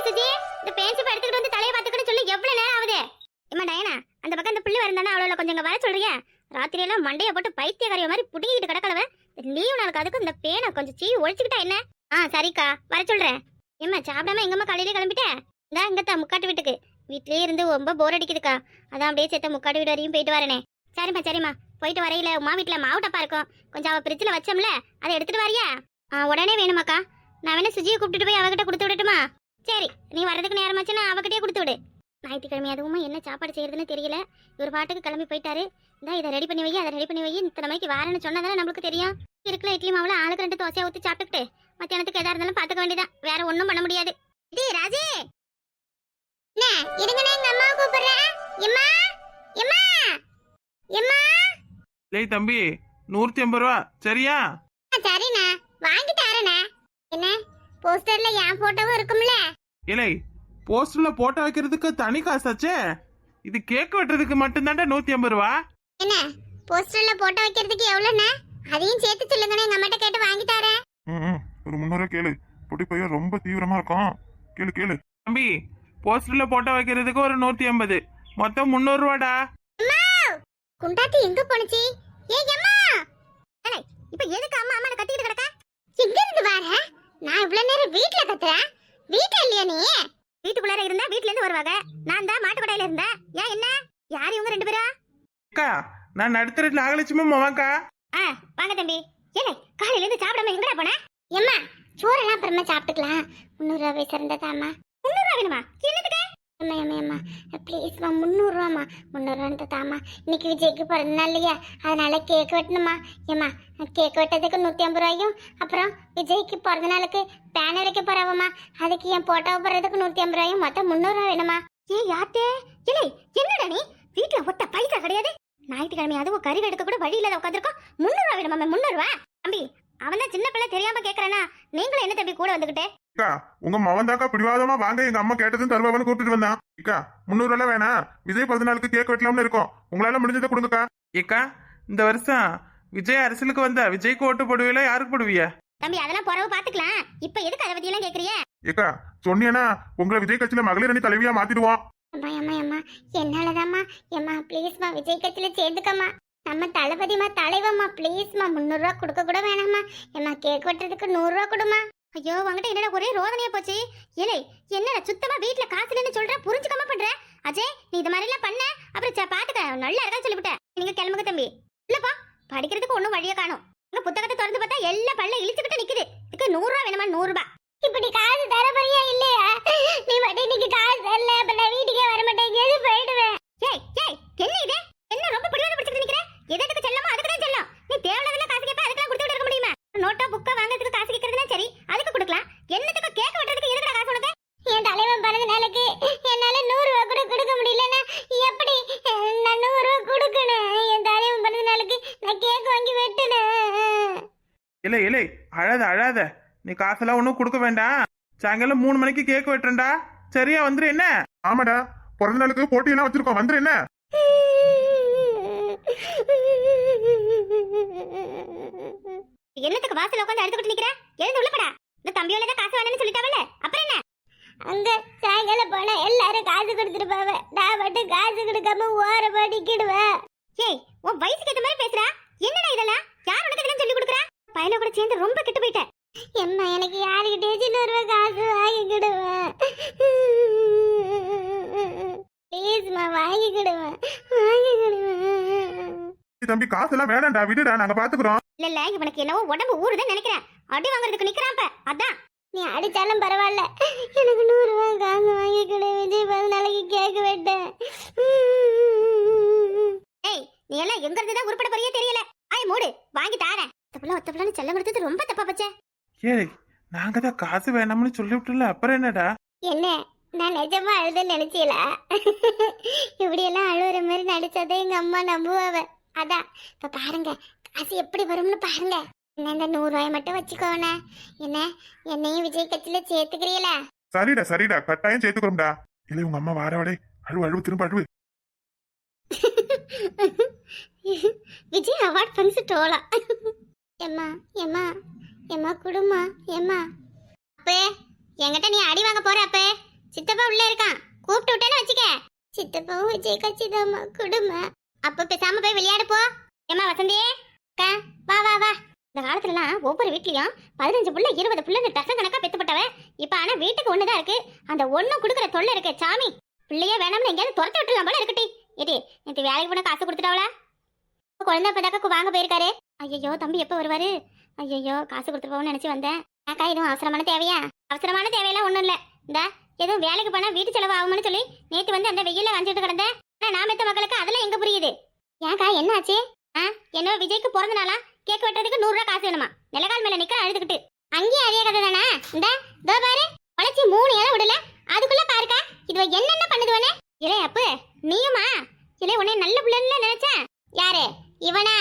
சுஜி இந்த பேன்சி எடுத்துக்கிட்டு வந்து தலையை பார்த்துக்கிட்டு சொல்லி எவ்வளவு நேரம் ஆகுது? ஏமா டயனா, அந்த பக்கம் இந்த பிள்ளை வரந்தானே அவளோட கொஞ்சம் இங்க வர சொல்றியா? ராத்திரி எல்லாம் மண்டைய போட்டு பைத்தியக்காரிய மாதிரி புடிங்கிட்டு கிடக்கலவ. லீவு நாளுக்கு அதுக்கு இந்த பேனை கொஞ்சம் சீவி ஒழிச்சுக்கிட்டா என்ன? சரிக்கா, வர சொல்றேன். ஏம்மா சாப்பிடாம எங்கம்மா காலையிலே கிளம்பிட்டேன்? இந்தா இங்கத்தா முக்காட்டு வீட்டுக்கு. வீட்லயே இருந்து ரொம்ப போர் அடிக்குதுக்கா, அதான் அப்படியே சேர்த்த முக்காட்டு வீடு வரையும் போயிட்டு வரேனே. சரிம்மா சரிம்மா, போயிட்டு வரையில உமா வீட்டுல மாவு டப்பா இருக்கும், கொஞ்சம் அவ பிரிட்ஜில் வச்சோம்ல, அதை எடுத்துட்டு வரியா? உடனே வேணுமாக்கா? நான் வேணா சுஜியை கூப்பிட்டுட்டு போய் அவகிட்ட கொடுத்து விடட்டுமா? சரி, நீ வரதுக்கு நேரமாச்சுன்னா அவகிட்டயே கொடுத்து விடு. ஞாயிற்றுக்கிழமை அதுவுமா என்ன சாப்பாடு செய்யறதுன்னு தெரியல. ஒரு பாட்டுக்கு கிளம்பி போயிட்டாரு. இந்தா இதை ரெடி பண்ணி வை, அதை ரெடி பண்ணி வை, இத்தனை மணிக்கு வரேன்னு சொன்னதானே நம்மளுக்கு தெரியும். இருக்கிற இட்லி மாவுல ஆளுக்கு 2 தோசையா ஊற்றி சாப்பிட்டுக்கிட்டு மத்தியானத்துக்கு எதா இருந்தாலும் பார்த்துக்க வேண்டியதான், வேற ஒன்றும் பண்ண முடியாது. ராஜே இருங்கண்ணே, எங்க அம்மா கூப்பிடுறேன். எம்மா எம்மா எம்மா. லேய் தம்பி, 150 ரூபா சரியா? சரிண்ணா, வாங்கி தரேண்ணே. என்ன போஸ்டர்ல என் போட்டோவும் இருக்கும்ல? இலை போஸ்டர்ல போட்டோ வைக்கிறதுக்கு தனி காசாச்சே, இது கேக் வெட்டுறதுக்கு மட்டும்தான்டா 150 ரூபா. என்ன போஸ்டர்ல போட்டோ வைக்கிறதுக்கு எவ்வளவுண்ணே? அதையும் சேர்த்து சொல்லுங்கண்ணே, எங்க அம்மாட்ட கேட்டு வாங்கி தரேன். ஒரு 300 கேளு, பொடி பையன் ரொம்ப தீவிரமா இருக்கும், கேளு கேளு. தம்பி, போஸ்டர்ல போட்டோ வைக்கிறதுக்கு ஒரு 150, மொத்தம் 300 ரூபாடா. குண்டாட்டி எங்க போனுச்சு? ஏய் அம்மா, இப்ப எதுக்கு அம்மா அம்மா கத்திட்டு கிடக்க? எங்க இருந்து வர? நான் இவ்வளவு நேரம் வீட்ல கத்துறேன், வீட்ல இல்லையா நீ? வீட்டுக்குள்ளார இருந்தா வீட்ல இருந்து வருவாங்க, நான் தான் மாட்டு கடையில இருந்தேன். ஏன் என்ன? யார் இவங்க 2 பேரா? அக்கா, நான் நடுத்தர நாகலட்சுமி மாமாக்கா. வாங்க தம்பி. ஏலே காலையில இருந்து சாப்பிடாம எங்கடா போன? எம்மா சோறெல்லாம் அப்புறமா சாப்பிட்டுக்கலாம். 300 ரூபாய் சிறந்ததாம்மா. 300 ரூபாய் வேணுமா? என்னதுக்கு? அம்மா அம்மா அம்மா ப்ளீஸ்மா, 300 ரூபாம்மா. 300 தாம்மா. இன்னைக்கு விஜய்க்கு பிறந்த நாள் இல்லையா, அதனால கேக் வெட்டணுமா. ஏம்மா கேக் வெட்டதுக்கு 150 ரூபாயும், அப்புறம் விஜய்க்கு பிறந்த நாளுக்கு பேனர் வைக்க போறாவம்மா, அதுக்கு என் போட்டோவை போடுறதுக்கு 150 ரூபாயும், மொத்தம் 300 ரூபாய் வேணுமா. யாத்தே இல்லை என்னடா நீ வீட்டுல ஒத்த பைசா கிடையாது? ஞாயிற்றுக்கிழமை அதுவும் கறி எடுக்க கூட வழி இல்லாத உட்காந்துருக்கோம். 300 ரூபாய் வேணுமா? 300 ரூபா தம்பி, அவன் தான் சின்ன பிள்ளை தெரியாம கேக்குறானா? நீங்களும் என்ன தம்பி கூட வந்துகிட்டே? அக்கா, உங்க மவன் தாக்கா பிடிவாதமா வாங்க எங்க அம்மா கேட்டதும் தருவான்னு கூப்பிட்டு வந்தான். அக்கா 300 ரூபாய் வேணாம், விஜய் 14 நாளுக்கு கேக் வெட்டலாம்னு இருக்கோம், உங்களால முடிஞ்சதை கொடுங்கக்கா. ஏக்கா, இந்த வருஷம் விஜய் அரசியலுக்கு வந்தா விஜய்க்கு ஓட்டு போடுவீல, யாருக்கு போடுவீங்க? தம்பி அதெல்லாம் போறவு பாத்துக்கலாம், இப்ப எதுக்கு அதை பத்தி எல்லாம் கேக்குறிய? ஏக்கா சொன்னீங்கன்னா உங்களை விஜய் கட்சியில மகளிர் அணி தலைவியா மாத்திடுவோம். அம்மா அம்மா அம்மா என்னாலதாம்மா. எம்மா ப்ளீஸ்மா விஜய் கட்சியில சேர்ந்துக்கம்மா, நம்ம தளபதிமா தலைவம்மா. ப்ளீஸ்மா 300 ரூபா கொடுக்க கூட வேணாம்மா. எம்மா கேக் வெட்டுறதுக்கு 100 ரூபா கொடுமா. ஐயோ உங்ககிட்ட என்னடா ஒரே ரோதனையா போச்சு. ஏலே என்னடா சுத்தமா வீட்டுல காசு இல்லைன்னு சொல்ற, புரிஞ்சுக்காம பண்ற. அஜய் நீ இது மாதிரி எல்லாம் பண்ண அப்புறம் பாத்துக்க நல்லா இருக்கான்னு சொல்லிவிட்டேன். நீங்க கிளம்புங்க தம்பி. இல்லப்பா படிக்கிறதுக்கு ஒண்ணும் வழியா காணும். உங்க புத்தகத்தை திறந்து பார்த்தா எல்லா பல்ல இழிச்சுக்கிட்டு நிக்குது. இதுக்கு 100 ரூபா வேணுமா? 100 ரூபாய். இப்படி காசு தர போறியா இல்லையா? நீ வட்டி நீங்க காசு தரல, அப்ப நான் வீட்டுக்கே வர மாட்டேன், எது போயிடுவேன். ஏய் ஏய் என்ன இது? என்ன ரொம்ப பிடிவாத பிடிச்சிட்டு நிக்கிற? எதுக்கு செல்லமோ அதுக்கு தான் செல்லம். நீ தேவையில்லாத காசு கேப்ப, அதுக்கு கொடுத்து இருக்க முடியுமா? நோட்டா புக்கா வாங்குறதுக்கு காசு கேக்குறதுனா சரி, அதுக்கு கொடுக்கலாம். என்னத்துக்கு கேக் வெட்டுறதுக்கு எதுக்குடா காசு உனக்கு? என் தலைவன் பிறந்த நாளுக்கு என்னால 100 ரூபா கூட கொடுக்க முடியலன்னா எப்படி நான் 100 ரூபா கொடுக்கணும்? என் தலைவன் பிறந்த நாளுக்கு நான் கேக் வாங்கி வெட்டணும். இல்லை இல்லை, அழாத அழாத, நீ காசெல்லாம் ஒன்றும் கொடுக்க வேண்டாம். சாயங்காலம் 3 மணிக்கு கேக் வெட்டுறேன்டா, சரியா? வந்துரு என்ன? ஆமாடா, பிறந்த நாளுக்கு போட்டியெல்லாம் வச்சிருக்கோம், வந்துரு என்ன? என்னத்துக்கு வாசல்ல உட்கார்ந்து அழுதுகிட்டு நிக்கிற? எழுந்து உள்ள போடா. இந்த தம்பியோட தான் காசு வேணும்னு சொல்லிட்டாவல, அப்புறம் என்ன? அங்க சாயங்காலம் போனா எல்லாரும் காசு கொடுத்துட்டு போவ, நான் மட்டும் காசு கொடுக்காம ஓரமா நிக்கிடுவேன். ஏய் உன் வயசுக்கு ஏத்த மாதிரி பேசுறா. என்னடா இதெல்லாம்? யார் உனக்கு இதெல்லாம் சொல்லி கொடுக்குறா? பையனை கூட சேர்ந்து ரொம்ப கெட்டு போயிட்டேன். எம்மா எனக்கு யாருக்கிட்டே 100 ரூபாய் காசு வாங்கிக்கிடுவேன். ப்ளீஸ்மா வாங்கிக்கிடுவேன், வாங்கிக்கிடுவேன். தம்பி காசெல்லாம் வேணாம்டா, விடுடா, நாங்க பாத்துக்கிறோம். இல்ல இவனுக்கு என்னவோ உடம்பு ஊறுதான் நினைக்கிறேன். அடி வாங்குறதுக்கு நிக்கிறான். அதான் நீ அடிச்சாலும் பரவாயில்ல, எனக்கு 100 ரூபாய் காசு வாங்கிக்கிடு. விஜய் 14 நாளைக்கு கேக் வெட்டேன். ஏய் நீ எல்லாம் எங்க இருந்து தான் உருப்பட போறியே தெரியல. ஆய் மூடு, வாங்கி தாரேன். ஒத்த பிள்ளை செல்லம் கொடுத்தது ரொம்ப தப்பா போச்சே. ஏய், நாங்க தான் காசு வேணாம்னு சொல்லிவிட்டல, அப்புறம் என்னடா? என்ன நான் நிஜமா அழுதுன்னு நினைச்சீல? இப்படி எல்லாம் அழுவுற மாதிரி நடிச்சதை எங்க அம்மா நம்புவாவ. அதான் இப்ப பாருங்க காசு எப்படி வரும்னு பாருங்க. என்ன இந்த 100 ரூபாய் மட்டும் வச்சுக்கோண்ணே. என்ன என்னையும் விஜய் கட்சியில சேர்த்துக்கிறீங்களா? சரிடா சரிடா, கட்டாயம் சேர்த்துக்கிறோம்டா. இல்லை உங்க அம்மா வாரவடே, அழுவு அழுவு, திரும்ப அழுவு. விஜய் அவார்ட் ஃபங்க்ஷன் டோலா. எம்மா எம்மா எம்மா குடுமா எம்மா. அப்பே என்கிட்ட நீ அடி வாங்க போற? அப்பே சித்தப்பா உள்ள இருக்கான், கூப்பிட்டு விட்டேன்னு வச்சுக்க. சித்தப்பாவும் விஜய் கட்சிதாம்மா, குடும்ப. அப்ப பேசாம போய் விளையாடு போ. ஏமா வசந்தி அக்கா, வா வா வா. இந்த காலத்துலலாம் ஒவ்வொரு வீட்லயும் 15 புள்ள 20 புள்ள டசன் கணக்கா பெத்துப்பட்டவ. இப்ப ஆனா வீட்டுக்கு ஒண்ணுதான் இருக்கு. அந்த ஒண்ணு குடுக்கற தொல்லை இருக்கு சாமி. பிள்ளைய வேணாம்னு எங்கேயாவது துரத்து விட்டுலாம் போல இருக்கட்டி. ஏடி நேற்று வேலைக்கு போன காசு கொடுத்துட்டாவளா? குழந்தை இப்பதாக்கா வாங்க போயிருக்காரு. ஐயோ தம்பி எப்போ வருவாரு? ஐயோ காசு கொடுத்துருப்போம்னு நினைச்சு வந்தேன். அக்கா எதுவும் அவசரமான தேவையா? அவசரமான தேவையெல்லாம் ஒண்ணும் இல்ல. இந்த எதுவும் வேலைக்கு போனா வீட்டு செலவு ஆகும்னு சொல்லி நேற்று வந்து அந்த வெயில வஞ்சிட்டு கிடந்தேன். ஆனா நான் பெத்த மக்களுக்கு அதெல்லாம் எங்க புரியுது? ஏன்க்கா என்ன ஆச்சு? என்னோ விஜய்க்கு பிறந்த நாளா? கேக் வெட்டுறதுக்கு 100 ரூபா காசு வேணுமா? நிலகால் மேல நிக்கிற அழுதுகிட்டு அங்கேயே அதே கதை தானே. இந்த இதோ பாரு, உழைச்சி 3 இலை விடல, அதுக்குள்ள பாருக்கா இதுவ என்னென்ன பண்ணுதுவனே. இலே அப்பு நீயுமா? இலே உன்னை நல்ல பிள்ளைன்னு நினைச்சேன். யாரு இவனா?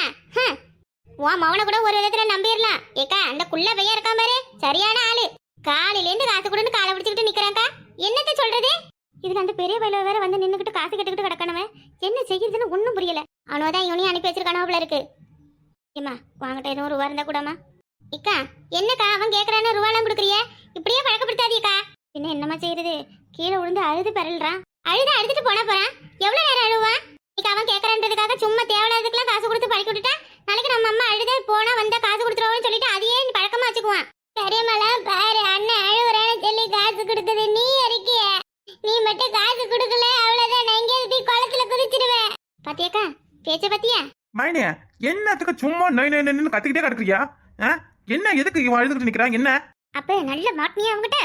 உன் மவனை கூட ஒரு விதத்துல நம்பிடலாம். ஏக்கா அந்த குள்ள பையன் இருக்கான் பாரு, சரியான ஆளு. காலையில இருந்து காசு கொடுன்னு காலை பிடிச்சிக்கிட்டு நிக்கிறாங்கா. என்னத்த சொல்றது? இதுல அந்த பெரிய பையில வேற வந்து நின்னுக்கிட்டு காசு கட்டுக்கிட்டு கிடக்கணவன் என்ன செய்யுதுன்னு ஒண்ணும் புரியல. அவனோதான் இவனையும் அனுப்பி வச்சிருக்கானோல இருக்கு. ஏமா வாங்கிட்ட எதுவும் ரூபா இருந்தா கூடமா? இக்கா என்னக்கா அவன் கேக்குறான்னு ரூபாலாம் கொடுக்குறிய? இப்படியே பழக்கப்படுத்தாதீக்கா. என்ன என்னமா செய்யறது? கீழே விழுந்து அழுது பெறல்றான். அழுதுட்டு போனா போறான். எவ்வளவு நேரம் அழுவான்? இன்னைக்கு அவன் கேக்குறான்றதுக்காக சும்மா தேவையில்லாததுக்கெல்லாம் காசு கொடுத்து பழக்கி விட்டுட்டா நாளைக்கு நம்ம அம்மா அழுதே போனா வந்தா காசு கொடுத்துருவோம்னு சொல்லிட்டு அதையே பழக்கமா வச்சுக்குவான். பெரியமலாம் பாரு, அண்ணன் அழுவுறேன்னு சொல்லி காசு கொடுத்தது நீ இருக்கிய. நீ மட்டும் காசு கொடுக்கல அவ்வளவுதான், நான் எங்கேயாவது குளத்துல குதிச்சிருவேன். பாத்தியாக்கா பேச்ச பத்தியா? மைனே என்னத்துக்கு சும்மா நை நை நைன்னு கத்திக்கிட்டே கிடக்குறியா? என்ன எதுக்கு இவன் அழுதுகிட்டு நிக்கிறான்? என்ன அப்ப நல்ல மாட்டினியா அவங்கிட்ட?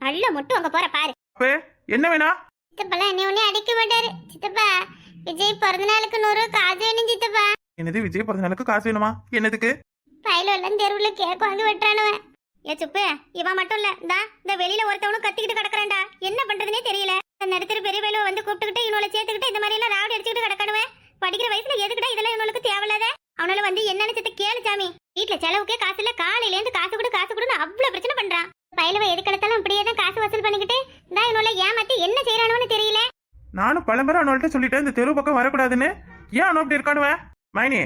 நல்ல மட்டும் அங்க போற பாரு. அப்ப என்ன வேணா? சித்தப்பெல்லாம் என்ன ஒண்ணே அடிக்க மாட்டாரு. சித்தப்பா விஜய் பிறந்த நாளுக்கு 100 காசு வேணும் சித்தப்பா. என்னது விஜய் பிறந்த நாளுக்கு காசு வேணுமா? என்னதுக்கு? பயில எல்லாம் தெருவுல கேக் வாங்கி வெட்டானுவன். ஏ சுப்பு, இவன் மட்டும் இல்ல, இந்த வெளியில ஒருத்தவனும் கத்திக்கிட்டு கிடக்குறான்டா. என்ன பண்றதுனே தெரியல. நடுத்தர பெரிய பயில வந்து கூப்பிட்டுக்கிட்டு இவனோட சேர்த்துக்கிட்டு இந்த மாதிரி எல்லாம் ராவடி அடிச்சுக்கிட்டு கிடக்கணுவேன். படிக்கிற வயசுல எதுக்கிட்ட இதெல்லாம் இவனுக்கு தேவையில்லாத. அவனால வந்து என்னன்னு சத்த கேளு சாமி. வீட்டுல செலவுக்கே காசு இல்ல, காலையில இருந்து காசு கொடுன்னு அவ்வளவு பிரச்சனை பண்றான். பயிலவ எதுக்கெடுத்தாலும் இப்படியே தான் காசு வசூல் பண்ணிக்கிட்டு இந்த இவனோட ஏமாத்தி என்ன செய்யறானு தெரியல. நானும் பலமுறை அவனோட சொல்லிட்டேன் இந்த தெரு பக்கம் வரக்கூடாதுன்னு. ஏன் அவனு அப்படி இருக்கானுவன்? மைனி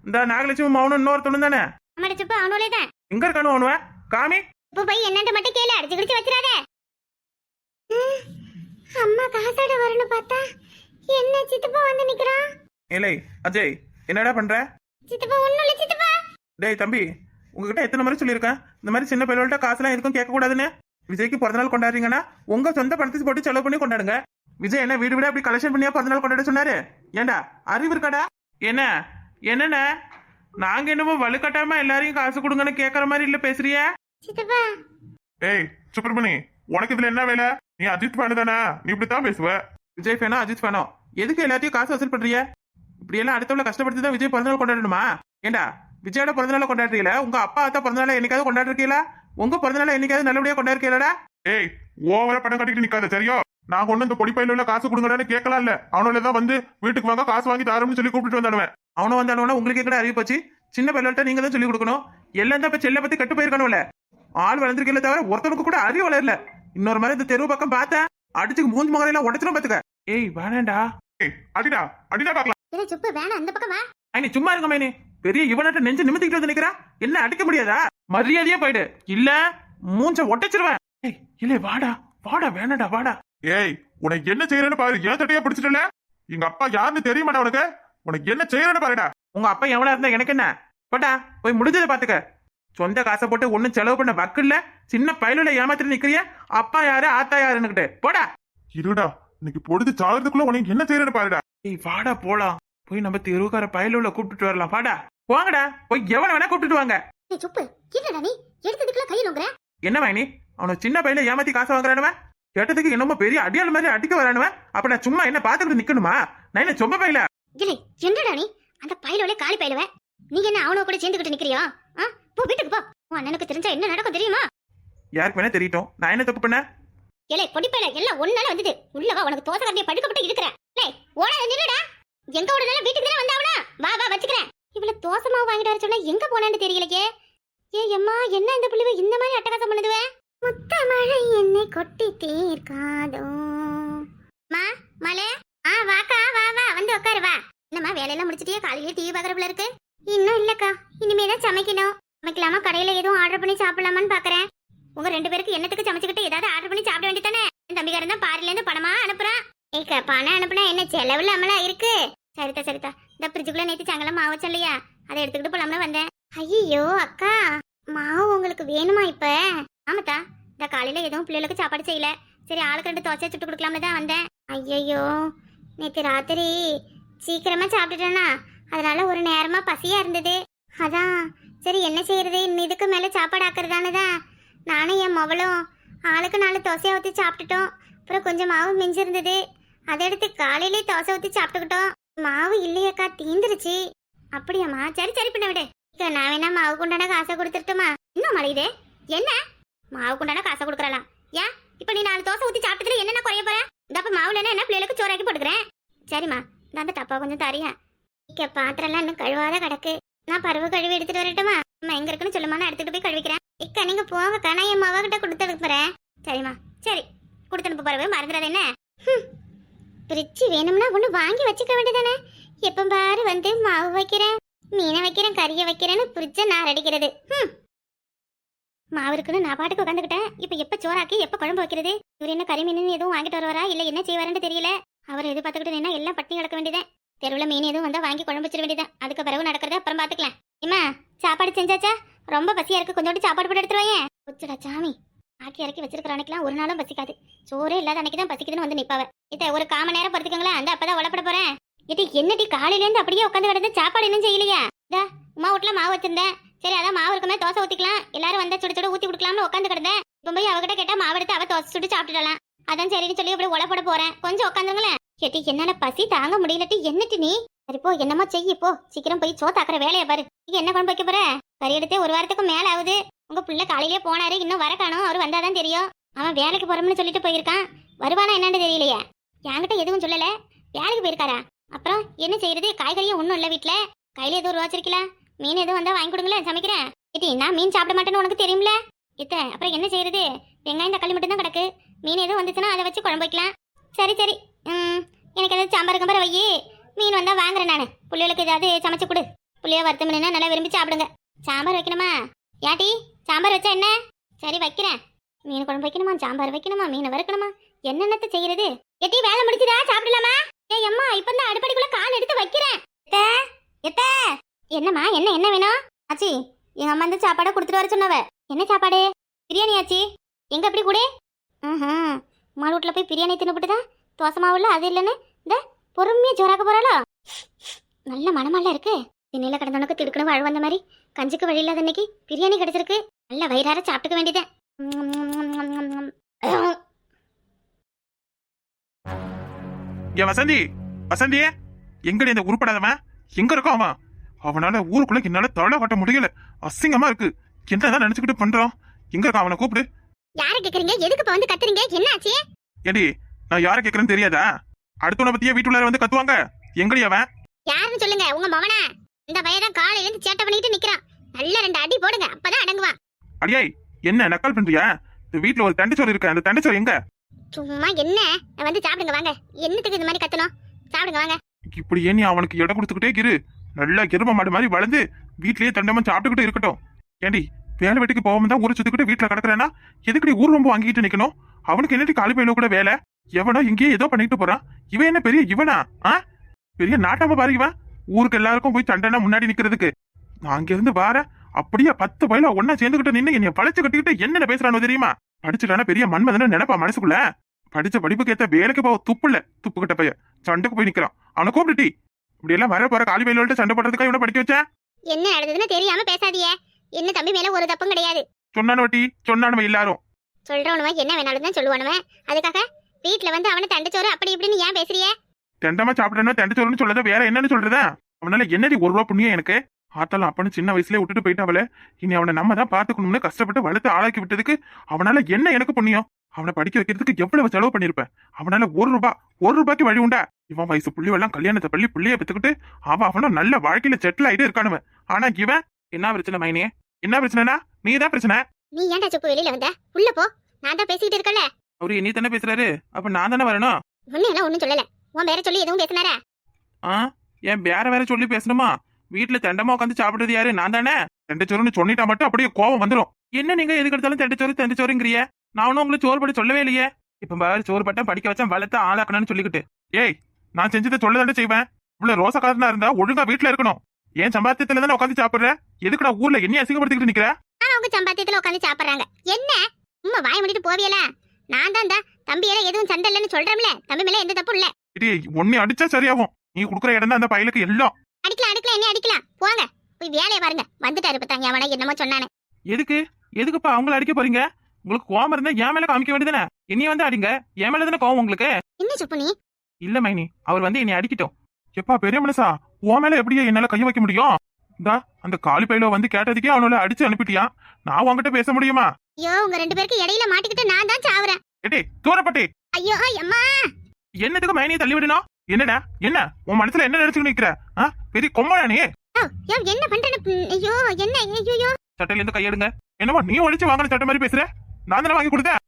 இந்த நாகலட்சுமி மௌனம் இன்னொருத்தனும் தானே? அம்மாடி சுப்பு அவனோலே தான். எங்க இருக்கானு அவனுவன்? காமி இப்போ போய் என்னன்னு மட்டும் கேளு, அடிச்சு கிடிச்சு வச்சிடாத. அம்மா காசாட வரணும் பார்த்தா என்ன சித்தப்பா வந்து நிக்கிறான். ஏலே அஜய் என்னடா பண்ற? சித்தப்பா ஒண்ணும் இல்ல சித்தப்பா. டேய் தம்பி, உங்ககிட்ட எத்தனை முறை சொல்லியிருக்கேன் இந்த மாதிரி சின்ன பையல்கிட்ட காசுலாம் எதுக்கும் கேட்க கூடாதுன்னு. விஜய்க்கு பிறந்தநாள் கொண்டாடுறீங்கன்னா உங்க சொந்த பணத்தை போட்டு செலவு பண்ணி கொண்டாடுங்க. விஜய் என்ன வீடு விட அப்படி கலெக்ஷன் பண்ணியா பிறந்தநாள் கொண்டாட சொன்னாரு? ஏண்டா அறிவு இருக்காடா? என்னண்ணே நாங்க என்னமோ வலுக்கட்டாம எல்லாரையும் காசு கொடுங்கன்னு கேக்குற மாதிரி இல்ல பேசுறியா? சித்தப்பா ஏய் சுப்பிரமணி, உனக்கு இதுல என்ன வேலை? நீ அஜித் ஃபேனு தானே, நீ இப்படித்தான் பேசுவ. விஜய் ஃபேனோ அஜித் ஃபேனோ எதுக்கு எல்லாத்தையும் காசு வசூல் பண்றிய? இப்படி எல்லாம் அடுத்தவள கஷ்டப்படுத்தி தான் விஜய் பிறந்தநாள் கொண்டாடணுமா? ஏண்டா விஜயோட பிறந்தநாள கொண்டாடுறீங்களா? உங்க அப்பா அத்தா பிறந்தநாள என்னைக்காவது கொண்டாடுறீங்களா? உங்க பிறந்தநாள என்னைக்காவது நல்லபடியா கொண்டாடுறீங்களா? ஏய் ஓவரா படம் கட்டிட்டு நிக்காத சரியா? நான் கொண்டு இந்த பொடி பையில உள்ள காசு கொடுங்கடான்னு கேட்கலாம் இல்ல. அவனோட தான் வந்து வீட்டுக்கு வாங்க காசு வாங்கி தாரம்னு சொல்லி கூப்பிட்டு வந்தானுவேன். அவனும் வந்தானோன்னா உங்களுக்கு கூட அறிவு போச்சு. சின்ன பையல்கிட்ட நீங்க தான் சொல்லி கொடுக்கணும். எல்லாம் தான் இப்ப செல்ல பத்தி கட்டு போயிருக்கணும்ல. ஆள் வளர்ந்துருக்கல தவிர ஒருத்தனுக்கு கூட அறிவு வளரல. இன்னொரு மாதிரி இந்த தெருவு பக்கம் பார்த்தேன் அடிச்சுக்கு மூஞ்சி முகரையெல்லாம் உடச்சிடும் பாத்துக்க. ஏய் வேணாண்டா. ஏய் அடிடா பாக்கலாம். இல்ல சுப்பு வேணாம், அந்த பக்கம் வா. நீ சும்மா இருங்க மைனி. பெரிய இவனாட்ட நெஞ்சு நிமித்திக்கிட்டு வந்து நிக்கிறா. என்ன அடிக்க முடியாதா? மரியாதையா போயிடு, இல்ல மூஞ்ச ஒட்டச்சிருவேன். ஏய் இல்ல வாடா வேணாடா வாடா. ஏய் உனக்கு என்ன செய்யறேன்னு பாரு. ஏன் தட்டையா பிடிச்சிட்டல? எங்க அப்பா யாருன்னு தெரிய மாட்டா உனக்கு? உனக்கு என்ன செய்யறேன்னு பாருடா. உங்க அப்பா எவனா இருந்தா எனக்கு என்ன? போட்டா போய் முடிஞ்சதை பாத்துக்க. சொந்த காசை போட்டு ஒன்னும் செலவு பண்ண வக்கில்ல. சின்ன பயலுல ஏமாத்திட்டு நிக்கிறிய. அப்பா யாரு ஆத்தா யாருன்னுகிட்டு போடா. இருடா இன்னைக்கு பொழுது சாகிறதுக்குள்ள உனக்கு என்ன செய்யறேன்னு பாருடா. ஏய் வாடா போலாம். போய் நம்ம தெருவுக்கார பயலுல கூப்பிட்டுட்டு வரலாம். வாடா வாங்கடா, போய் எவனை வேணா கூப்பிட்டுட்டு வாங்க. ஏய் சுப்பு என்னடா நீ எடுத்ததுக்குள்ள கை நோங்கற? என்ன மைனி, அவன சின்ன பையில ஏமாத்தி காசு வாங்குறானுவன். கேட்டதுக்கு என்னமோ பெரிய அடியாள் மாதிரி அடிக்க வரானுவன். அப்ப நான் சும்மா என்ன பாத்துக்கிட்டு நிக்கணுமா? நான் என்ன சொம்ப பையில? இல்ல என்னடா நீ அந்த பையிலோட காலி பையிலவ. நீ என்ன அவனோ கூட சேர்ந்துக்கிட்டு நிக்கிறியா? போ வீட்டுக்கு போ. உன் அண்ணனுக்கு தெரிஞ்சா என்ன நடக்கும் தெரியுமா? யாருக்கு வேணா தெரியட்டும். நான் என்ன தப்பு பண்ண? ஏலே பொடி பையில எல்லாம் ஒன்னால வந்தது. உள்ளவா உனக்கு தோசை கட்டிய படுக்கப்பட்டு இருக்கிற. டேய் ஓடாத நில்லுடா. எங்க ஓடுனால வீட்டுக்கு தான வந்தாவனா? வா வச்சுக்கிறேன். இவள தோசை மாவு வாங்கிட்டு வர சொன்னா எங்க போனான்னு தெரியலையே. அம்மா என்ன இந்த புள்ளிவ இந்த மாதிரி அட்டகாசம் பண்ணுதுவே? முத்த மழை என்னை கொட்டி தீர்க்காதோ. மலே வாக்கா வா வந்து உட்காரு வா. என்னம்மா வேலையெல்லாம் முடிச்சிட்டியா? காலையிலே டிவி பாக்குறதுல இருக்கு. இன்னும் இல்லக்கா, இனிமேதான் சமைக்கணும். சமைக்கலாமா கடையில எதுவும் ஆர்டர் பண்ணி சாப்பிடலாமான்னு பாக்குறேன். உங்க 2 பேருக்கு என்னத்துக்கு சமைச்சுக்கிட்டு ஏதாவது ஆர்டர் பண்ணி சாப்பிட வேண்டியதானே? பணம் அனுப்புனா என்ன செலவு இல்லாமலாம் இருக்கு. சரிதா சரிதா, இந்த ஃப்ரிட்ஜுக்குள்ள நேத்து சாயங்காலம் மாவு வச்சேன் இல்லையா, அதை எடுத்துக்கிட்டு போலாம்னு வந்தேன். ஐயோ அக்கா, மாவு உங்களுக்கு வேணுமா இப்ப? ஆமாத்தா, இந்த காலையில எதுவும் பிள்ளைகளுக்கு சாப்பாடு செய்யல, சரி ஆளுக்கு 2 தோசை சுட்டு கொடுக்கலாம்னு தான் வந்தேன். ஐயோ நேத்து ராத்திரி சீக்கிரமா சாப்பிட்டுட்டேனா, அதனால ஒரு நேரமா பசியா இருந்தது. அதான் சரி என்ன செய்யறது, இன்னும் இதுக்கு மேல சாப்பாடு ஆக்குறதானு தான் நானும் என் மவளும் ஆளுக்கு 4 தோசையை ஊற்றி சாப்பிட்டுட்டோம். அப்புறம் கொஞ்சம் மாவு மிஞ்சிருந்தது, அதை எடுத்து காலையிலே தோசை ஊற்றி சாப்பிட்டுக்கிட்டோம். மாவு இல்லையக்கா, தீந்துருச்சு. அப்படியாம்மா, சரி சரி பண்ண விடு. இக்க, நான் வேணா மாவு குண்டான காசை கொடுத்துட்டுமா? இன்னும் மழையுது என்ன? மாவு குண்டான காசை கொடுக்குறலாம். ஏன் இப்போ நீ 4 தோசை ஊற்றி சாப்பிட்டதுல என்னென்ன குறைய போற? இந்தப்ப மாவுல என்ன பிள்ளைகளுக்கு சோறாக்கி போட்டுக்கிறேன். சரிம்மா, நான் அந்த டப்பா கொஞ்சம் தரியா. இக்க, பாத்திரம்லாம் இன்னும் கழுவாத கிடக்கு, நான் பருவ கழுவி எடுத்துட்டு வரட்டுமா? அம்மா எங்க இருக்குன்னு சொல்லுமா, நான் எடுத்துட்டு போய் கழுவிக்கிறேன். இக்கா நீங்க போங்கக்கா, நான் என் மாவ கிட்ட கொடுத்து அனுப்ப போறேன். சரிம்மா, சரி கொடுத்து அனுப்ப போறவே, மறந்துடாத என்ன? பிரிச்சு வேணும்னா ஒண்ணு வாங்கி வச்சுக்க வேண்டியதானே? எப்ப பாரு வந்து மாவு வைக்கிறேன், மீனை வைக்கிறேன், கறியை வைக்கிறேன்னு பிரிச்ச நான் அடிக்கிறது. மாவு இருக்குன்னு நான் பாட்டுக்கு உட்காந்துக்கிட்டேன். இப்ப எப்ப சோறாக்கி எப்ப குழம்பு வைக்கிறது? இவர் என்ன கறி மீன் எதுவும் வாங்கிட்டு வருவாரா இல்ல என்ன செய்வாருன்னு தெரியல. அவர் எது பார்த்துக்கிட்டு நின்னா எல்லாம் பட்டினி கிடக்க வேண்டியதான். தெருவில் மீன் எதுவும் வந்தா வாங்கி குழம்பு வச்சிட வேண்டியதான். அதுக்கு பிறகு நடக்கிறத அப்புறம் பாத்துக்கலாம். இம்மா, சாப்பாடு செஞ்சாச்சா? ரொம்ப பசியா இருக்கு, கொஞ்சோண்டு சாப்பாடு போட்டு எடுத்துருவாயே. கொச்சுடா சாமி, ஆக்கி இறக்கி வச்சிருக்கிற அன்னைக்கெல்லாம் ஒரு நாளும் பசிக்காது. சோறே இல்லாத அன்னைக்கு தான் பசிக்குதுன்னு வந்து நிப்பாவ. இத்த ஒரு 1/4 மணி நேரம் படுத்துக்கங்களேன், அந்த அப்பதான் உழப்பட போறேன். இது என்னடி காலையில இருந்து அப்படியே உட்காந்து கிடந்து சாப்பாடு இன்னும் செய்யலையா? இதா உமா வீட்டுல மாவு வச்சிருந்தேன், சரி அதான் மாவு இருக்குமே தோசை ஊத்திக்கலாம், எல்லாரும் வந்தா சுட சுட ஊத்தி கொடுக்கலாம்னு உட்காந்து கிடந்தேன். இப்போ போய் அவகிட்ட கேட்டா மாவு எடுத்து அவ தோசை சுட்டு சாப்பிட்டுடலாம். அதான் சரின்னு சொல்லி அப்படியே உழப்பட போறேன். கொஞ்சம் உட்காந்துங்களேன். கேட்டி, என்னால பசி தாங்க முடியலட்டி. என்னட்டி நீ? சரி போ, என்னமோ செய்ய போ, சீக்கிரம் போய் சோத்தாக்குற வேலையை பாரு. நீங்க என்ன கொண்டு வைக்க போற? கறி எடுத்தே 1 வாரத்துக்கு மேல ஆகுது. உங்க பிள்ளை காலையிலே போனாரு, இன்னும் வர காணும். அவர் வந்தாதான் தெரியும். அவன் வேலைக்கு போறோம்னு சொல்லிட்டு போயிருக்கான், வருவானா என்னன்னு தெரியலையே. என்கிட்ட எதுவும் சொல்லல, வேலைக்கு போயிருக்காரா? அப்புறம் என்ன செய்யறது? காய்கறியும் ஒன்றும் இல்லை வீட்டுல. கையில எதுவும் வச்சிருக்கலாம், மீன் எதுவும் வந்தா வாங்கி கொடுங்களேன், சமைக்கிறேன். ஏட்டி, நான் மீன் சாப்பிட மாட்டேன்னு உனக்கு தெரியும்ல இத்த. அப்புறம் என்ன செய்யறது? வெங்காயம் தக்காளி மட்டும் தான் கிடக்கு. மீன் எதுவும் வந்துச்சுன்னா அதை வச்சு குழம்பு வைக்கலாம். சரி சரி, எனக்கு ஏதாவது சாம்பார் கம்பரை வை, மீன் வந்தா வாங்குறேன் நான். பிள்ளைகளுக்கு ஏதாவது சமைச்சு கொடு, புள்ளைய வறுத்தம்னா நல்லா விரும்பி சாப்பிடுங்க. சாம்பார் வைக்கணுமா? யாட்டி, சாம்பார் வச்சா என்ன? சரி வைக்கிறேன். மீன் குழம்பு வைக்கணுமா, சாம்பார் வைக்கணுமா, மீனை வறுக்கணுமா, என்னென்னத்த செய்யறது? எட்டி, வேலை முடிச்சுதா? சாப்பிடலாமா? ஏய் அம்மா, இப்ப தான் அடுப்படிக்குள்ள கால் எடுத்து வைக்கிறேன். என்னம்மா, என்ன என்ன வேணும்? ஆச்சி, எங்க அம்மா இந்த சாப்பாடை கொடுத்துட்டு வர சொன்னவ. என்ன சாப்பாடு? பிரியாணி ஆச்சி. எங்க அப்படி கூட மாடு வீட்டுல போய் பிரியாணி தின்னுபிட்டுதான் தோசை மாவு இல்ல அது இல்லைன்னு இந்த பொறுமையா ஜோராக்க போறாளோ. நல்ல மனமெல்லாம் இருக்கு. திண்ணையில கிடந்தவனுக்கு திடுக்கணும் வாழ் வந்த மாதிரி கஞ்சிக்கு வழி இல்லாத அன்னைக்கு பிரியாணி கிடைச்சிருக்கு. நல்ல வயிறார சாப்பிட்டுக்க வேண்டியதேன். ஏன் வசந்தி, வசந்தியே எங்கடி இந்த உருப்படாதவன்? எங்க இருக்கோ அவன்? அவனால ஊருக்குள்ள என்னால தலை கட்ட முடியல, அசிங்கமா இருக்கு. என்னதான் நினைச்சுக்கிட்டு பண்றோம்? எங்க இருக்கான்? அவனை கூப்பிடு. யாரை கேக்குறீங்க? எதுக்கு இப்ப வந்து கத்துறீங்க? என்ன ஆச்சு? ஏடி, நான் யாரை கேக்குறேன்னு தெரியாதா? அடுத்தவனை பத்தியே வீட்டுல வந்து கத்துவாங்க. எங்கடி அவன்? யாருன்னு சொல்லுங்க. உங்க மவனா? இந்த பையன் காலையில இருந்து சேட்டை பண்ணிட்டு நிக்கிறான். நல்ல 2 அடி போடுங்க, அப்பதான் அடங்குவான். அடியாய், என்ன நக்கல் பண்றியா? இந்த வீட்டுல ஒரு தண்டச்சோறு இருக்கு, அந்த தண்டச்சோறு எங்க? சும்மா என்ன, வந்து சாப்பிடுங்க வாங்க. என்னத்துக்கு இந்த மாதிரி கத்தணும்? சாப்பிடுங்க வாங்க. இப்படி ஏன் நீ அவனுக்கு இடம் கொடுத்துக்கிட்டே இரு. நல்லா எரும மாடு மாதிரி வளர்ந்து வீட்லயே தண்டமா சாப்பிட்டுக்கிட்டு இருக்கட்டும். ஏண்டி, வேலை வெட்டிக்கு போகாம தான் ஊரை சுத்திக்கிட்டு வீட்டுல கிடக்குறேன்னா எதுக்கடி ஊர் ரொம்ப வாங்கிட்டு நிக்கணும்? அவனுக்கு என்னடி காலி பையில கூட வேலை? எவனோ இங்கேயே ஏதோ பண்ணிட்டு போறான். இவன் என்ன பெரிய இவனா? பெரிய நாட்டாம பாரு இவன். ஊருக்கு எல்லாருக்கும் போய் சண்டைனா முன்னாடி நிக்கிறதுக்கு. நான் அங்க இருந்து வார அப்படியே 10 பயில ஒன்னா சேர்ந்துகிட்டு நின்று என்னைய பழச்சு கட்டிக்கிட்டு என்னென்ன பேசுறானோ தெரியுமா? படிச்சுட்டானா பெரிய மன்மதன்னு நினைப்பா மனசுக்குள்ள. படிச்ச படிப்புக்கு ஏத்த வேலைக்கு போக துப்புல துப்புக்கிட்ட பைய சண்டைக்கு போய் நிக்கிறான். அவனை கூப்பிட்டுட்டி இப்படி எல்லாம் வர போற காலி பயில சண்டை போடுறதுக்காக இவனை படிக்க வச்சேன். என்ன நடந்ததுன்னு தெரியாம பேசாதீங்க. என்ன தம்பி மேல ஒரு தப்பும் கிடையாது. சொன்னானு வட்டி, சொன்னானுவ எல்லாரும். சொல்றவனுவ என்ன வேணாலும் தான் சொல்லுவானுவன். அதுக்காக வீட்டுல வந்து அவனை தண்டச்சோறு அப்படி இப்படின்னு ஏன் பேசுறிய? தெண்டமா சாப்பிடணும் தண்டச்சோறுன்னு சொல்லத வேற என்னன்னு சொல்றதா? அவனால என்னடி 1 ரூபா புண்ணியம் எனக்கு? ஆத்தாலும் அப்பனு சின்ன வயசுல விட்டுட்டு போயிட்டாவல. இனி அவனை நம்ம தான் பாத்துக்கணும்னு கஷ்டப்பட்டு வளர்த்து ஆளாக்கி விட்டதுக்கு அவனால என்ன எனக்கு புண்ணியம்? அவனை படிக்க வைக்கிறதுக்கு எவ்வளவு செலவு பண்ணிருப்பேன். அவனால 1 ரூபாய்க்கு வழி உண்டா? இவன் வயசு புள்ளிவெல்லாம் கல்யாணத்தை பள்ளி புள்ளிய பெத்துக்கிட்டு அவனும் நல்ல வாழ்க்கையில செட்டில் ஆயிட்டு இருக்கானுவன். ஆனா இவன் என்ன பிரச்சனை? மைனே என்ன பிரச்சனைனா நீதான் பிரச்சனை. நீ ஏன்டா சுப்பு வெளியில வந்த? உள்ள போ, நான் தான் பேசிட்டு இருக்கல. அவரு நீ தானே பேசுறாரு, அப்ப நான் தானே வரணும். ஒன்னும் ஒன்னும் சொல்லல. உன் வேற சொல்லி எதுவும் பேசினாரா? ஏன் வேற சொல்லி பேசணுமா? வீட்டுல தெண்டமா உட்காந்து சாப்பிடுறது யாரு? நான் தானே. தெண்டச்சோறுன்னு சொன்னிட்டா மட்டும் அப்படியே கோவம் வந்துடும். என்ன நீங்க எதுக்கு எடுத்தாலும் தெண்டச்சோறுங்கிறிய? நான் ஒன்னும் உங்களுக்கு சோறு படி சொல்லவே இல்லையே. இப்ப பாரு, சோறு பட்டம் படிக்க வச்சா வளர்த்த ஆளாக்கணும்னு சொல்லிக்கிட்டு ஏய், நான் செஞ்சதை சொல்லதாண்டா செய்வேன். இவ்வளவு ரோசக்காரனா இருந்தா ஒழுங்கா வீட்டுல இருக்கணும். ஏன் சம்பாத்தியத்துல தானே உட்காந்து சாப்பிடுற? எதுக்குடா ஊர்ல என்ன அசிங்கப்படுத்திக்கிட்டு நிக்கிற? ஆனா அவங்க சம்பாத்தியத்துல உட்காந்து சாப்பிடுறாங்க. என்ன உம்மா வாய் மூடிட்டு போவியல? நான் தான் தம்பியில எதுவும் சண்டை இல்லைன்னு சொல்றேன்ல. தம்பி மேல எந்த தப்பும் இல்ல. ஒன்னே அடிச்சா சரியாகும். நீ குடுக்குற இடம் தான் அந்த பயலுக்கு எல்லாம். அடிக்கலாம் என்ன அடிக்கலாம். போங்க போய் வேலையை பாருங்க. வந்துட்டாரு பத்தாங்க அவன என்னமோ சொன்னானே. எதுக்குப்பா அவங்கள அடிக்க போறீங்க? உங்களுக்கு கோவம் இருந்தா என் மேல காமிக்க வேண்டியதானே? என்னைய வந்து அடிங்க. என் மேல தானே கோவம் உங்களுக்கு. என்ன சுப்பு நீ? இல்ல மைனி, அவர் வந்து என்னை அடிக்கட்டும். எப்பா பெரிய மனசா, உன் மேல எப்படியா என்னால கைய வைக்க முடியும்? இந்தா அந்த காலி பையில வந்து கேட்டதுக்கே அவனால அடிச்சு அனுப்பிட்டியா? நான் உன்கிட்ட பேச முடியுமா? ஐயோ உங்க ரெண்டு பேருக்கு இடையில மாட்டிக்கிட்டு நான் தான் சாவுறேன். ஏடி தூரப்பட்டி, ஐயோ அம்மா. என்னதுக்கு மைனியை தள்ளி விடணும்? என்னடா என்ன உன் மனசுல என்ன நினைச்சுக்கிட்டு நிக்கிற? பெரிய கொம்பனா நீ? என்ன பண்றேன்னு? ஐயோ என்ன? ஐயோ சட்டையில இருந்து கையெடுங்க. என்னவா நீ ஒழிச்சு வாங்கின சட்டை மாதிரி பேசுற? நான் தானே வாங்கி கொடுத்தேன்.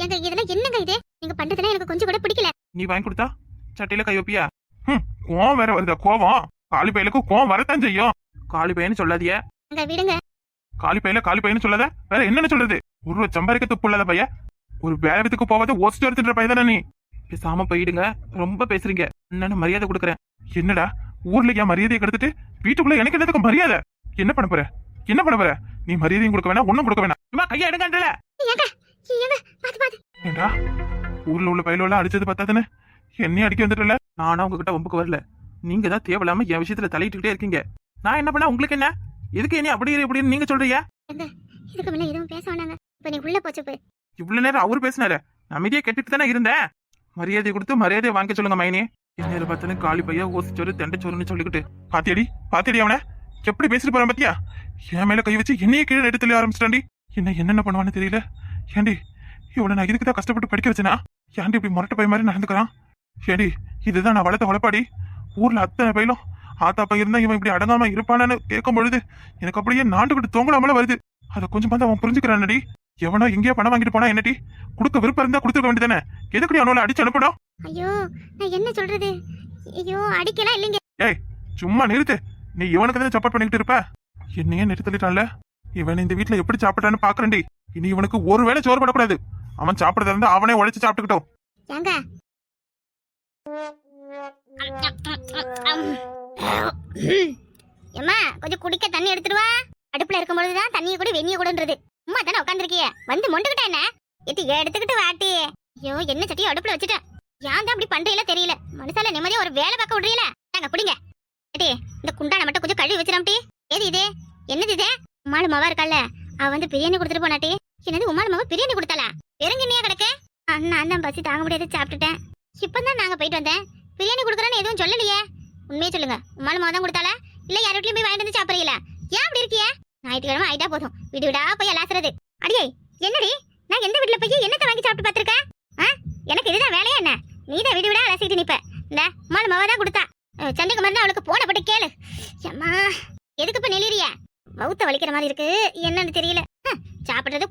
எங்க இதெல்லாம் என்னங்க இது? நீங்க பண்றதுல எனக்கு கொஞ்சம் கூட பிடிக்கல. நீ வாங்கி கொடுத்தா சட்டையில கை வைப்பியா? கோவம் வேற வருதா? கோவம் காலி பையலுக்கு கோவம் வரத்தான் செய்யும். காலி பையன்னு சொல்லாதிய. விடுங்க. காலி பையன்னு சொல்லாத. வேற என்னன்னு சொல்றது? ஒரு சம்பாதிக்க துப்பு இல்லாத பைய, ஒரு வேலைக்கு போவாத ஓசிட்டு வருத்துன்ற பையன் தானே நீ. பேசாம போயிடுங்க. ரொம்ப பேசுறீங்க. என்னன்னு மரியாதை கொடுக்குறேன். என்னடா ஊர்ல என் மரியாதையை கெடுத்துட்டு வீட்டுக்குள்ள எனக்கு என்னதுக்கு மரியாதை? என்ன பண்ண போற? நீ மரியாதையும் கொடுக்க வேணாம், ஒண்ணும் கொடுக்க வேணாம். சும்மா கையை எடுங்கன்றல. ஏண்டா ஊர்ல உள்ள பயில அடிச்சது பார்த்தாதானே என்னையும் அடிக்க வந்துட்டல. நானா உங்ககிட்ட வம்புக்கு வரல. நீங்க தான் தேவையில்லாம என் விஷயத்துல தலையிட்டுக்கிட்டே இருக்கீங்க. நான் என்ன பண்ணா உங்களுக்கு என்ன? எதுக்கு என்ன அப்படி இப்படின்னு நீங்க சொல்றீங்க? இதுக்கு முன்ன எதுவும் பேச வேணாங்க. இப்ப நீ உள்ள போச்சு போய். இவ்வளவு நேரம் அவரு பேசினாரு. நான் அமைதியா கேட்டுட்டு தானே இருந்தேன். மரியாதை கொடுத்து மரியாதையை வாங்க சொல்லுங்க மைனி. என்ன பார்த்தாலும் காலி பையா ஓசிச்சோறு தெண்டைச்சோறுன்னு சொல்லிக்கிட்டு பாத்தியடி அவனை எப்படி பேசிட்டு போறான் பாத்தியா? என் மேல கை வச்சு என்னையே கீழே எடுத்து தெளிய ஆரம்பிச்சிட்டாண்டி. என்னென்ன பண்ணுவான்னு தெரியல. ஏண்டி இவ்வளவு நான் இதுக்கு தான் கஷ்டப்பட்டு படிக்க வச்சேனா? ஏன்டி இப்படி முரட்ட பை மாதிரி நடந்துக்கிறான்? ஏண்டி இதுதான் நான் வளர்த்த வளப்பாடி. ஊர்ல அத்தனை பையிலும் ஆத்தா பை இருந்தா இவன் இப்படி அடங்காம இருப்பானு கேட்கும் பொழுது எனக்கு அப்படியே நாண்டுகிட்டு தொங்கலாமல வருது. அதை கொஞ்சம் பார்த்து அவன் புரிஞ்சுக்கிறான்டி. எவனோ எங்கேயோ பணம் வாங்கிட்டு போனா என்னடி? கொடுக்க விருப்பம் இருந்தா கொடுத்துக்க வேண்டியதானே? எதுக்கு அவனோட அடிச்சு அனுப்பணும்? ஐயோ நான் என்ன சொல்றது? ஐயோ அடிக்கலாம் இல்லைங்க. ஏய் சும்மா நிறுத்து. நீ இவனுக்கு தான் சப்போர்ட் பண்ணிக்கிட்டு இருப்ப. என்னையே நிறுத்தலிட்டான்ல. இவன் இந்த வீட்டுல எப்படி சாப்பிட்டான்னு பாக்குறேன்டி. இனி இவனுக்கு ஒருவேளை சோறு படக்கூடாது. அவன் சாப்பிடறதா இருந்தா அவனே உழைச்சு சாப்பிட்டுக்கிட்டோம். ஏங்க ஏம்மா கொஞ்சம் குடிக்க தண்ணி எடுத்துட்டு வா. அடுப்புல இருக்கும்போதுதான் தண்ணியை கூட வெந்நிய கூடன்றது. அம்மா தானே உட்காந்துருக்கிய வந்து மொண்டுகிட்டா என்ன? எடுத்துக்கிட்டு வாட்டி. ஐயோ என்ன சட்டியோ அடுப்புல வச்சுட்டேன். ஏன் தான் அப்படி பண்றீங்களா தெரியல. மனுஷால நிம்மதியா ஒரு வேலை பார்க்க விடுறீல. நாங்க பிடிங்க. இந்த குண்டான மட்டும் கொஞ்சம் கழுவி வச்சிடாமட்டி. ஏது இது? என்னது இது? உமாள் மாவா இருக்கால, அவ வந்து பிரியாணி கொடுத்துட்டு போனாட்டி. என்னது உமாள் மாவா பிரியாணி கொடுத்தாளா? பெருங்கண்ணியா கிடக்கு. நான் தான் பசி தாங்க முடியாது சாப்பிட்டுட்டேன். இப்பதான் நாங்க போயிட்டு வந்தேன். பிரியாணி கொடுக்குறேன்னு எதுவும் சொல்லலையே. உண்மையே சொல்லுங்க. உமாள் மாவா தான் கொடுத்தாளா இல்ல யார் வீட்லயும் போய் வாங்கிட்டு வந்து சாப்பிடுறீங்களா? ஏன் அப்படி இருக்கிய? ஞாயிற்றுக்கிழமை ஆயிட்டா போதும் வீடு விடா போய் அலாசுறது. அடியே என்னடி நான் எந்த வீட்டுல போய் என்னத்தை வாங்கி சாப்பிட்டு பாத்திருக்கேன்? எனக்கு இதுதான் வேலையா என்ன? நீதான் வீடு விடா அலசிட்டு நிப்ப. இந்த உமாள் மாவா தான் கொடுத்தா. சண்டைக்கு மருந்து அவளுக்கு போனப்பட்டு கேளு. அம்மா எதுக்கு இப்ப நெளிறிய? வவுத்த வலிக்கிற மாதிரி இருக்கு. என்னன்னு தெரியல. சாப்பிடுறது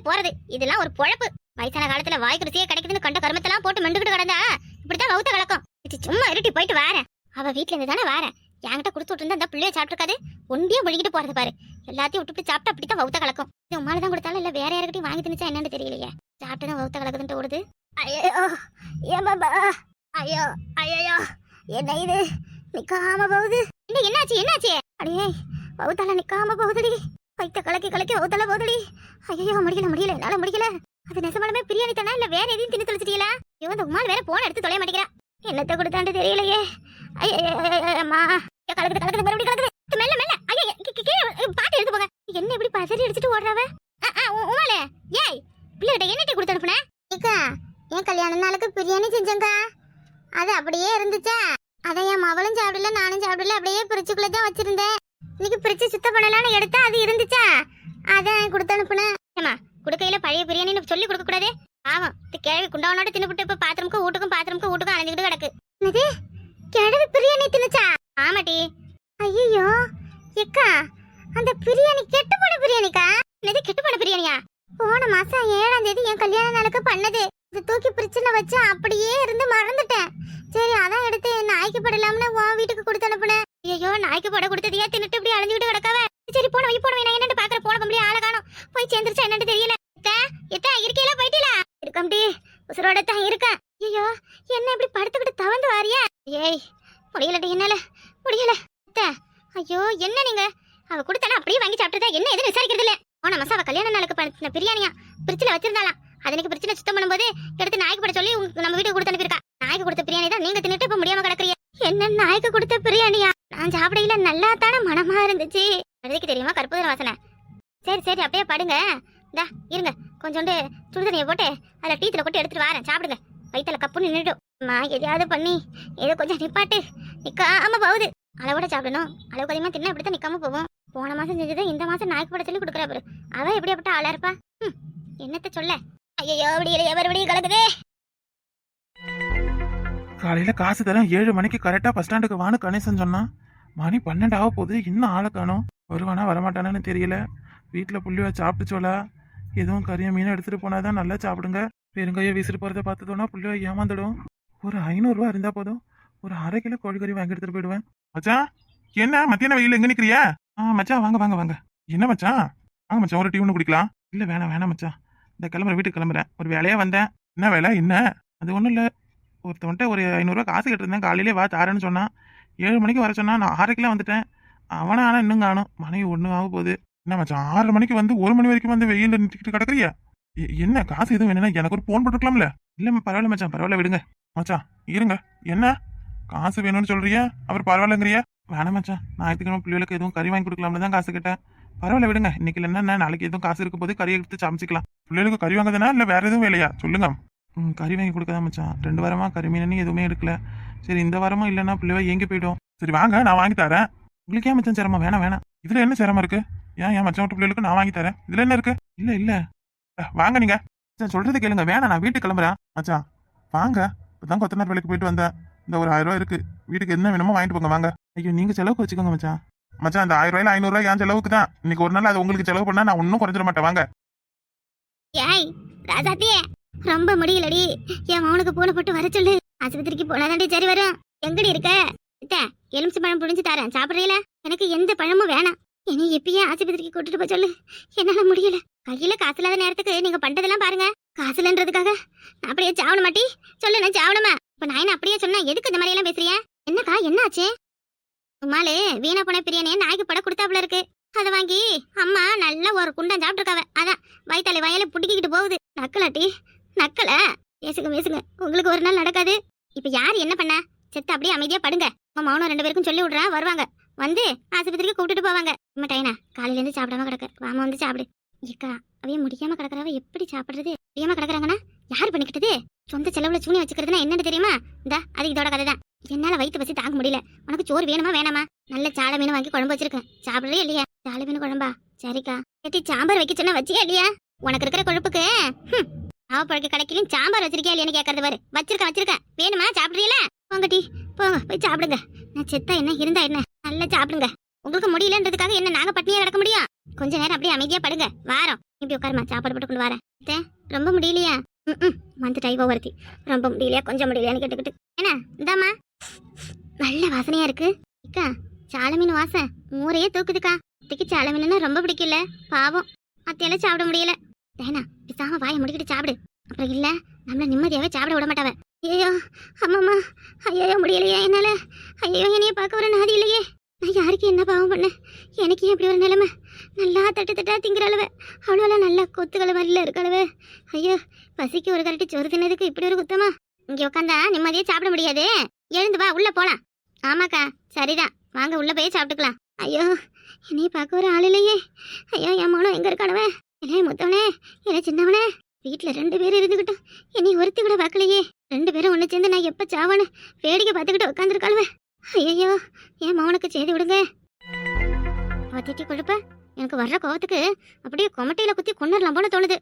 போறது இதெல்லாம் ஒரு பொழப்பு. வயசான காலத்துல வாய்க்கு ருசியே கிடைக்குதுன்னு கண்ட கருமத்தெல்லாம் போட்டு மெண்டுக்கிட்டு கிடந்தா இப்படித்தான் வவுத்த கலக்கும். சும்மா இருட்டி போயிட்டு வாரேன். அவ வீட்டுல இருந்து தானே வாரேன். என்கிட்ட கொடுத்து விட்டு இருந்தா அந்த பிள்ளைய சாப்பிட்டுருக்காது. ஒண்டியே முழுகிட்டு போறது பாரு. எல்லாத்தையும் விட்டுட்டு சாப்பிட்டா அப்படித்தான் வவுத்த கலக்கும். இது உமால தான் கொடுத்தாலும் இல்ல வேற யாருக்கிட்டையும் வாங்கி திணிச்சா என்னன்னு தெரியலையே. சாப்பிட்டுதான் வவுத்த கலக்குதுன்ட்டு ஓடுது. ஐயோ ஏமாபா. ஐயோ ஐயோ என்ன இது நிக்காம போகுது? என்னாச்சு? அடியே வவுத்தால நிக்காம போகுதுடி. வயித்த கலக்கி வவுத்தால போகுதுடி. ஐயோ முடியல என்னால முடியல. அது நெசமாலுமே பிரியாணி தானா இல்ல வேற எதையும் தின்னு தொலைச்சிட்டீங்களா? ஐயோ இந்த உமால் வேற போன் எடுத்து தொலைய மாட்டேங்கிறா. என்னத்த கொடுத்தாண்டு தெரியலையே. அம்மா கலக்குது மறுபடியும் கலக்குது. மெல்ல ஐயோ பாட்டு எடுத்து போங்க. என்ன இப்படி பசரி அடிச்சுட்டு ஓடுறாவ? உமாலே ஏய் பிள்ளைகிட்ட என்னட்டி கொடுத்து அனுப்புன? என் கல்யாண நாளுக்கு பிரியாணி செஞ்சேங்கா. அது அப்படியே இருந்துச்சா? அதை என் மவளும் சாப்பிடல நானும் சாப்பிடல. அப்படியே பிரிச்சுக்குள்ளதான் வச்சிருந்தேன். இன்னைக்கு பிரிச்சு சுத்தம் பண்ணலான்னு எடுத்தா அது இருந்துச்சா? அதான் கொடுத்து அனுப்புனேன். ஏமா குடுக்கையில பழைய பிரியாணின்னு சொல்லி கொடுக்க கூடாது. ஆமா கிழவி குண்டாவனோட தின்னுபிட்டு இப்ப பாத்திரமுக்கும் வீட்டுக்கும் அலைஞ்சுக்கிட்டு கிடக்கு. என்னது கிழவி பிரியாணி தின்னுச்சா? ஆமாட்டி. ஐயோ எக்கா அந்த பிரியாணி கெட்டு போன பிரியாணிக்கா? என்னது கெட்டு போன பிரியாணியா? போன மாசம் 7ஆம் தேதி என் கல்யாண நாளுக்கு பண்ணது. இது தூக்கி பிரிச்சுல வச்சு அப்படியே இருந்து மறந்துட்டேன். சரி அதான் எடுத்து நாய்க்கு படலாம்னு உன் வீட்டுக்கு கொடுத்து அனுப்புனேன். ஐயோ நாய்க்கு பட கொடுத்ததையா தின்னுட்டு இப்படி அலைஞ்சுக்கிட்டு கிடக்காவ. சரி போன நான் என்னன்னு பாக்குற. போன பம்பளி ஆளை காணோம். போய் சேர்ந்துருச்சா என்னன்னு தெரியல. இருக்கீங்களா? போயிட்டீங்களா? இருக்கம்டி உசுரோட தான் இருக்கேன். ஐயோ என்ன இப்படி படுத்துக்கிட்டு தவந்து வாரியா? ஏய் முடியலடி என்னால முடியல. அத்தை, ஐயோ என்ன நீங்க அவ கொடுத்தாலும் அப்படியே வாங்கி சாப்பிட்டுதா என்ன எதுவும் விசாரிக்கிறது இல்ல. போன மாசம் அவ கல்யாண நாளுக்கு பண்ண பிரியாணியா பிரிட்ஜ்ல வச்சிருந்தாலாம். அது எனக்கு பிரிட்ஜ்ல சுத்தம் பண்ணும்போது எடுத்து நாய்க்கு போட சொல்லி நம்ம வீட்டுக்கு கொடுத்து அனுப்பியிருக்கா. நாய்க்கு கொடுத்த பிரியாணி தான் நீங்க தின்னுட்டு இப்ப முடியாம கிடக்குறீங்க. என்ன நாய்க்கு கொடுத்த பிரியாணியா? நான் சாப்பிடையில நல்லா தானே மனமா இருந்துச்சு. அதுக்கு தெரியுமா கற்பூர வாசனை. சரி சரி அப்படியே படுங்க. இந்தா இருங்க கொஞ்சோண்டு சுடுதண்ணியை போட்டு அதில் டீத்தில் போட்டு எடுத்துட்டு வரேன். சாப்பிடுங்க. வயிற்றுல கப்புன்னு நின்றுடும். அம்மா எதையாவது பண்ணி ஏதோ கொஞ்சம் நிப்பாட்டு. நிக்காம போகுது. அளவோட சாப்பிடணும். அளவுக்கு அதிகமாக தின்னா இப்படி தான் நிக்காம போகும். போன மாசம் செஞ்சதை இந்த மாசம் நாய்க்கு போட சொல்லி கொடுக்குறா பாரு. அவ எப்படியாப்பட்ட ஆளா இருப்பா? என்னத்த சொல்ல. ஐயோ விடியலையே மறுபடியும் கலக்குதே. காலையில காசு தரேன் 7 மணிக்கு கரெக்டா பஸ் ஸ்டாண்டுக்கு வான்னு கணேசன் சொன்னா. மணி 12 ஆக போகுது, இன்னும் ஆளை காணோம். வருவானா வரமாட்டானான்னு தெரியல. வீட்டில் புள்ளிவா சாப்பிட்டு சொல்லா. எதுவும் கறியை மீனை எடுத்துட்டு போனாதான் நல்லா சாப்பிடுங்க. பெருங்கையை வீசிட்டு போறதை பார்த்ததோனா புள்ளிவா ஏமாந்துடும். ஒரு 500 ரூபா இருந்தா போதும், ஒரு 1/2 கிலோ கோழிக்கறி வாங்கி எடுத்துட்டு போயிடுவேன். மச்சான் என்ன மத்தியான வெயில் எங்க நிக்கிறியா? மச்சான் வாங்க வாங்க வாங்க. என்ன மச்சான்? வாங்க மச்சான் ஒரு டீ ஒன்று குடிக்கலாம். இல்ல வேணாம் வேணாம் மச்சான். இந்த கிளம்புற வீட்டுக்கு கிளம்புறேன். ஒரு வேலையா வந்தேன். என்ன வேலை என்ன? அது ஒன்றும் இல்லை. ஒருத்தவன்ட்ட ஒரு 500 ரூபா காசு கேட்டிருந்தேன். காலையிலே வா தாரேன்னு சொன்னான். 7 மணிக்கு வர சொன்னா. நான் 6 கிலோ வந்துட்டேன். அவனா ஆனால் இன்னும் காணும். மணி 1 ஆக போகுது. என்ன மச்சான் 6 மணிக்கு வந்து 1 மணி வரைக்கும் வந்து வெயில நிறுத்திக்கிட்டு கிடக்குறியா? என்ன காசு எதுவும் வேணும்னா எனக்கு ஒரு போன் போட்டுக்கலாம்ல? இல்லை பரவாயில்ல மச்சான், பரவாயில்ல விடுங்க. மச்சான் இருங்க. என்ன காசு வேணும்னு சொல்றியா? அவர் பரவாயில்லங்கிறியா? வேணாம் மச்சான், ஞாயிற்றுக்கிழமை பிள்ளைகளுக்கு எதுவும் கறி வாங்கி கொடுக்கலாம்னு தான் காசு கேட்டேன். பரவாயில்ல விடுங்க. இன்னைக்கு இல்லைன்னா நாளைக்கு எதுவும் காசு இருக்கும் போது கறி எடுத்து சமைச்சிக்கலாம். பிள்ளைகளுக்கு கறி வாங்குதுனா இல்லை வேற எதுவும் வேலையா? சொல்லுங்க. கறி வாங்கி கொடுக்கதான் மச்சான். 2 வாரமா கறி மீனு எதுவுமே எடுக்கல. சரி இந்த வாரமும் இல்லைன்னா பிள்ளைவா எங்கே போயிடும். சரி வாங்க நான் வாங்கி தரேன். உங்களுக்கு ஏன் மச்சான் சிரமம்? வேணாம் வேணாம். இதுல என்ன சிரமம் இருக்கு? ஏன் மச்சான் விட்டு பிள்ளைகளுக்கு நான் வாங்கி தரேன். இதுல என்ன இருக்கு? இல்லை இல்லை வாங்க நீங்க. மச்சான் சொல்றது கேளுங்க. வேணாம், நான் வீட்டுக்கு கிளம்புறேன். மச்சான் வாங்க. இப்பதான் கொத்தனார் வேலைக்கு போயிட்டு வந்தேன். இந்த ஒரு 1000 ரூபாய் இருக்கு. வீட்டுக்கு என்ன வேணுமோ வாங்கிட்டு போங்க வாங்க. ஐயோ நீங்க செலவுக்கு வச்சுக்கோங்க மச்சான். மச்சான் அந்த 1000 ரூபாயில 500 ரூபாய் என் செலவுக்கு தான். இன்னைக்கு ஒரு நாள் அது உங்களுக்கு செலவு பண்ணா நான் ஒன்னும் குறைஞ்சிட மாட்டேன். வாங்க. ஏய் ராஜாத்தியே ரொம்ப முடியலடி. என் மகனுக்கு பூனை போட்டு வர சொல்லு. ஆஸ்பத்திரிக்கு போனாதாண்டி சரி வரும். எங்கடி இருக்க? எலுமிச்சை பழம் புடிஞ்சு தரேன், சாப்பிடுறீல? எனக்கு எந்த பழமும் வேணாம். இனி எப்பயே ஆஸ்பத்திரிக்கு கூட்டிட்டு போய் சொல்லு. என்னால முடியல. கையில காசு இல்லாத நேரத்துக்கு நீங்க பண்றதெல்லாம் பாருங்க. காசு இல்லன்றதுக்காக நான் அப்படியே சாவண மாட்டி சொல்லு. நான் சாவணுமா? இப்ப நான் என்ன அப்படியே சொன்னா எதுக்கு இந்த மாதிரி எல்லாம் பேசுறியா? என்னக்கா என்ன ஆச்சு? உமாலு வீணா போன பிரியாணியை நாய்க்கு படம் கொடுத்தாப்புல இருக்கு. அதை வாங்கி அம்மா நல்லா ஒரு குண்டம் சாப்பிட்டுருக்காவ. அதான் வயிற்றாலே வயல புடிக்கிட்டு போகுது. நக்கலாட்டி நக்கல. பேசுங்க. உங்களுக்கு ஒரு நாள் நடக்காது. இப்ப யாரு என்ன பண்ண? செத்து அப்படியே அமைதியா படுங்க. உங்க மௌனம் 2 பேருக்கும் சொல்லி விடுறா. வருவாங்க. வந்து ஆஸ்பத்திரிக்கு கூப்பிட்டுட்டு போவாங்க. டைனா காலையில இருந்து சாப்பிடாம கிடக்க. வாமா வந்து சாப்பிடு. ஏக்கா அவைய முடியாம கிடக்குறவ எப்படி சாப்பிடுறது? முடியாம கிடக்குறாங்கன்னா யாரு பண்ணிக்கிட்டது? சொந்த செலவுல சூனி வச்சுக்கிறதுனா என்னன்னு தெரியுமா? இந்தா அது இதோட கதை தான். என்னால வயிற்று பசி தாங்க முடியல. உனக்கு சோறு வேணுமா வேணாமா? நல்ல சாலை மீன் வாங்கி குழம்பு வச்சிருக்கேன். சாப்பிடுறே இல்லையா? சாலை மீன் குழம்பா? சரிக்கா. ஏட்டி சாம்பார் வைக்க சொன்னா வச்சியா இல்லையா? உனக்கு இருக்கிற கொழுப்புக்கு அவப்பழக்க கடைக்கிலும் சாம்பார் வச்சிருக்கியா இல்லையான்னு கேட்கறது பாரு. வச்சிருக்கேன். வேணுமா? சாப்பிடுறீங்களா? போங்க டி போங்க போய் சாப்பிடுங்க. நான் செத்தா என்ன இருந்தா என்ன, நல்லா சாப்பிடுங்க. உங்களுக்கு முடியலன்றதுக்காக என்ன நாங்க பட்னியா கிடக்க முடியும்? கொஞ்ச நேரம் அப்படியே அமைதியா படுங்க. வாரம் இப்படி உட்காருமா, சாப்பாடு போட்டு கொண்டு வரேன். ரொம்ப முடியலையா? வந்து டைவோ வருத்தி. ரொம்ப முடியலையா கொஞ்சம் முடியலையான்னு கேட்டுக்கிட்டு என்ன இந்தாமா நல்ல வாசனையா இருக்கு. அக்கா சாலை மீன் வாசம் ஊரையே தூக்குதுக்கா. அத்தைக்கு சாலை மீன்னா ரொம்ப பிடிக்கல. பாவம் அத்தையால சாப்பிட முடியல. தேனா பிசாம வாயை முடிக்கிட்டு சாப்பிடு. அப்புறம் இல்ல நம்மள நிம்மதியாவே சாப்பிட விட மாட்டாவ. ஐயோ அம்மாமா, ஐயோ முடியலையே என்னால. ஐயோ என்னைய பார்க்க ஒரு நாதி இல்லையே. நான் யாருக்கு என்ன பாவம் பண்ண? எனக்கு ஏன் இப்படி ஒரு நிலைமை? நல்லா தட்டா திங்கிற அளவு அவ்வளோலாம் நல்லா கொத்துக்களை வரல இருக்க அளவு. ஐயோ பசிக்கு ஒரு கரட்டி சோறு தின்னதுக்கு இப்படி ஒரு குத்தமா? இங்கே உட்காந்தா நிம்மதியே சாப்பிட முடியாது. எழுந்து வா உள்ள போலாம். ஆமாக்கா சரிதான், வாங்க உள்ள போய் சாப்பிட்டுக்கலாம். ஐயோ என்னைய பார்க்க ஒரு ஆள் இல்லையே. ஐயோ என் மகனும் எங்க இருக்கானவே? என்ன முத்தவனே, என்ன சின்னவனே? வீட்டில் 2 பேர் இருந்துக்கிட்டோம். என்னை ஒருத்தி கூட பார்க்கலையே. 2 பேரும் ஒன்று சேர்ந்து நான் எப்போ சாவானு வேடிக்கை பார்த்துக்கிட்டு உட்காந்துருக்காளுவே. ஐயோ என் மகனுக்கு செய்து விடுங்க. அவ திட்டி கொழுப்ப எனக்கு வர்ற கோவத்துக்கு அப்படியே கொமட்டையில குத்தி கொண்டுடலாம் போல தோணுது.